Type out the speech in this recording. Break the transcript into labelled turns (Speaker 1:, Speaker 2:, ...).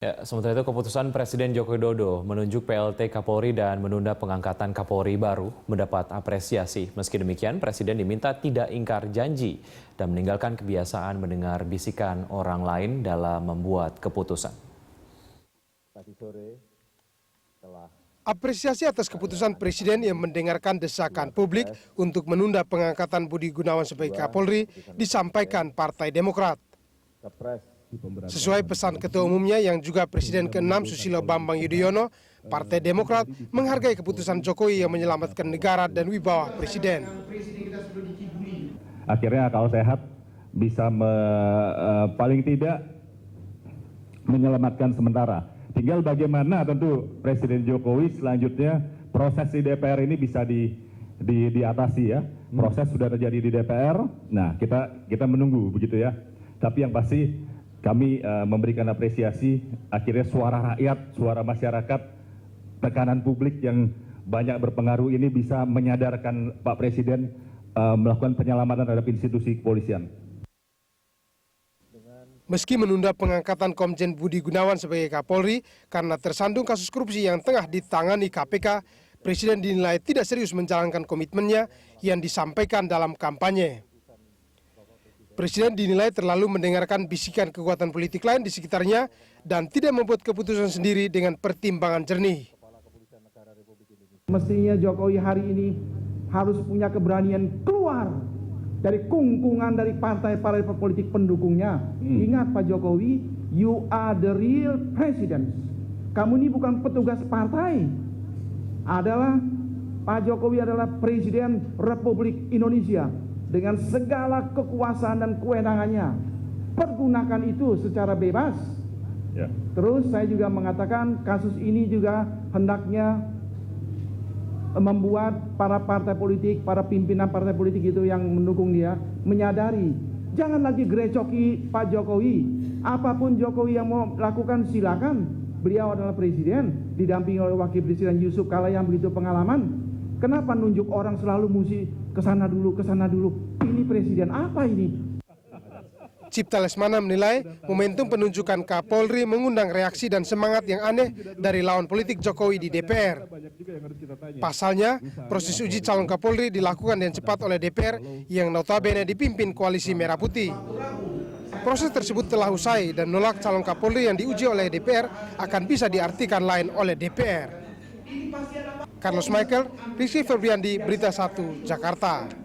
Speaker 1: Ya, sementara itu keputusan Presiden Joko Widodo menunjuk PLT Kapolri dan menunda pengangkatan Kapolri baru mendapat apresiasi. Meski demikian, Presiden diminta tidak ingkar janji dan meninggalkan kebiasaan mendengar bisikan orang lain dalam membuat keputusan.
Speaker 2: Apresiasi atas keputusan Presiden yang mendengarkan desakan publik untuk menunda pengangkatan Budi Gunawan sebagai Kapolri disampaikan Partai Demokrat. Sesuai pesan Ketua Umumnya yang juga Presiden ke-6 Susilo Bambang Yudhoyono, Partai Demokrat menghargai keputusan Jokowi yang menyelamatkan negara dan wibawa Presiden.
Speaker 3: Akhirnya akal sehat bisa paling tidak menyelamatkan sementara. Tinggal bagaimana tentu Presiden Jokowi selanjutnya proses di DPR ini bisa diatasi ya. Proses sudah terjadi di DPR. Nah, kita menunggu begitu ya. Tapi yang pasti kami memberikan apresiasi akhirnya suara rakyat, suara masyarakat, tekanan publik yang banyak berpengaruh ini bisa menyadarkan Pak Presiden melakukan penyelamatan terhadap institusi kepolisian.
Speaker 2: Meski menunda pengangkatan Komjen Budi Gunawan sebagai Kapolri karena tersandung kasus korupsi yang tengah ditangani KPK, Presiden dinilai tidak serius menjalankan komitmennya yang disampaikan dalam kampanye. Presiden dinilai terlalu mendengarkan bisikan kekuatan politik lain di sekitarnya dan tidak membuat keputusan sendiri dengan pertimbangan jernih.
Speaker 4: Mestinya Jokowi hari ini harus punya keberanian keluar dari kungkungan dari partai-partai politik pendukungnya. Ingat Pak Jokowi, you are the real president. Kamu ini bukan petugas partai. Pak Jokowi adalah Presiden Republik Indonesia. Dengan segala kekuasaan dan kewenangannya, pergunakan itu secara bebas. Ya. Terus saya juga mengatakan kasus ini juga hendaknya membuat para partai politik, para pimpinan partai politik itu yang mendukung dia menyadari, jangan lagi gerecoki Pak Jokowi. Apapun Jokowi yang mau lakukan silakan. Beliau adalah presiden, didampingi oleh wakil presiden Yusuf Kala yang begitu pengalaman. Kenapa nunjuk orang selalu mesti kesana dulu, kesana dulu? Ini presiden apa ini?
Speaker 2: Cipta Lesmana menilai momentum penunjukan Kapolri mengundang reaksi dan semangat yang aneh dari lawan politik Jokowi di DPR. Pasalnya, proses uji calon Kapolri dilakukan dengan cepat oleh DPR yang notabene dipimpin Koalisi Merah Putih. Proses tersebut telah usai dan menolak calon Kapolri yang diuji oleh DPR akan bisa diartikan lain oleh DPR. Carlos Michael, Rizky Febriandi, Berita 1, Jakarta.